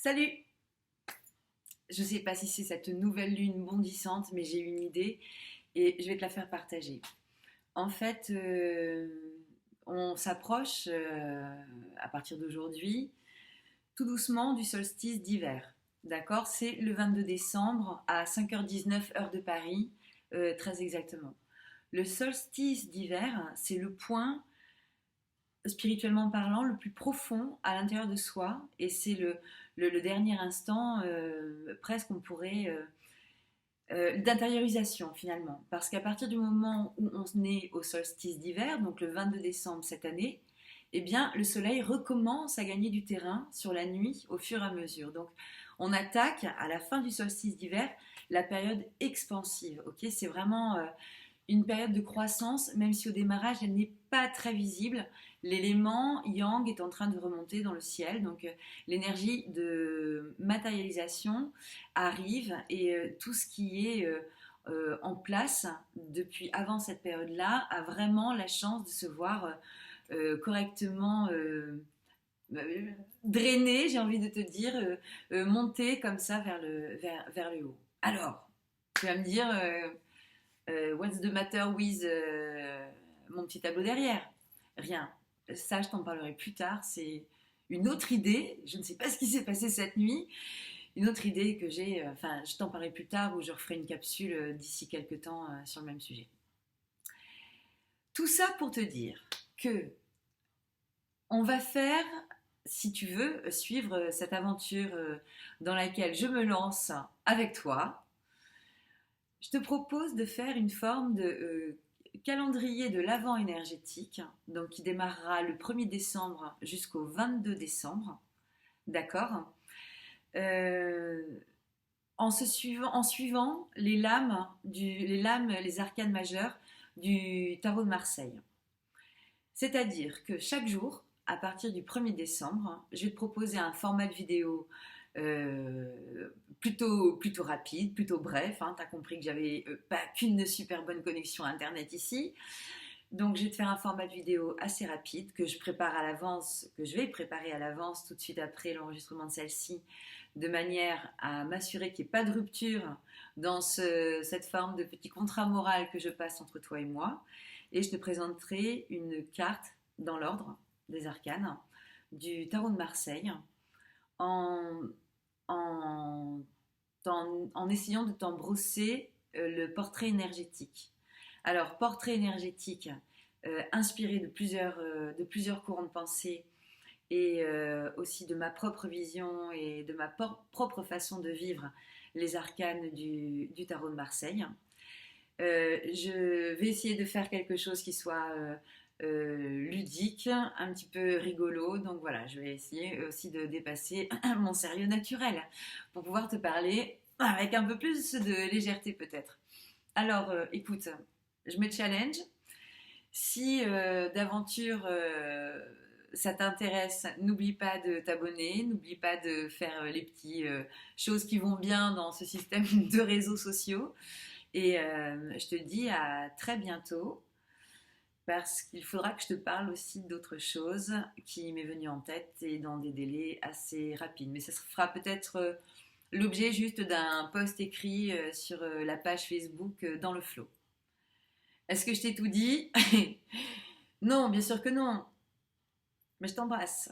Salut! Je ne sais pas si c'est cette nouvelle lune bondissante, mais j'ai une idée et je vais te la faire partager. En fait, on s'approche à partir d'aujourd'hui tout doucement du solstice d'hiver. D'accord? C'est le 22 décembre à 5h19 heure de Paris, très exactement. Le solstice d'hiver, c'est le point spirituellement parlant, le plus profond à l'intérieur de soi. Et c'est le dernier instant, presque on pourrait, d'intériorisation finalement. Parce qu'à partir du moment où on est au solstice d'hiver, donc le 22 décembre cette année, eh bien, le soleil recommence à gagner du terrain sur la nuit au fur et à mesure. Donc, on attaque à la fin du solstice d'hiver la période expansive. Ok, c'est vraiment une période de croissance, même si au démarrage elle n'est pas très visible. L'élément yang est en train de remonter dans le ciel, donc l'énergie de matérialisation arrive et tout ce qui est en place depuis avant cette période-là a vraiment la chance de se voir correctement drainé, j'ai envie de te dire, monter comme ça vers le haut. Alors, tu vas me dire, what's the matter with mon petit tableau derrière? Rien. Ça, je t'en parlerai plus tard. C'est une autre idée. Je ne sais pas ce qui s'est passé cette nuit. Une autre idée que j'ai, enfin, je t'en parlerai plus tard où je referai une capsule d'ici quelques temps sur le même sujet. Tout ça pour te dire que on va faire, si tu veux, suivre cette aventure dans laquelle je me lance avec toi. Je te propose de faire une forme de calendrier de l'Avent énergétique, donc qui démarrera le 1er décembre jusqu'au 22 décembre, d'accord, euh, en suivant les arcanes majeures du tarot de Marseille. C'est-à-dire que chaque jour, à partir du 1er décembre, je vais te proposer un format de vidéo plutôt rapide, plutôt bref. Hein. Tu as compris que j'avais pas qu'une super bonne connexion Internet ici. Donc je vais te faire un format de vidéo assez rapide que je prépare à l'avance, que je vais préparer à l'avance tout de suite après l'enregistrement de celle-ci, de manière à m'assurer qu'il n'y ait pas de rupture dans cette forme de petit contrat moral que je passe entre toi et moi. Et je te présenterai une carte dans l'ordre des arcanes du tarot de Marseille en, en, en essayant de t'en brosser le portrait énergétique. Alors, portrait énergétique inspiré de plusieurs courants de pensée et aussi de ma propre vision et de ma propre façon de vivre les arcanes du tarot de Marseille. Je vais essayer de faire quelque chose qui soit ludique, un petit peu rigolo. Donc voilà, je vais essayer aussi de dépasser mon sérieux naturel pour pouvoir te parler avec un peu plus de légèreté peut-être. Alors écoute, je me challenge. Si d'aventure ça t'intéresse, n'oublie pas de t'abonner, n'oublie pas de faire les petites choses qui vont bien dans ce système de réseaux sociaux. Et je te dis à très bientôt parce qu'il faudra que je te parle aussi d'autre chose qui m'est venue en tête et dans des délais assez rapides. Mais ça fera peut-être l'objet juste d'un post écrit sur la page Facebook dans le flow. Est-ce que je t'ai tout dit? Non, bien sûr que non. Mais je t'embrasse.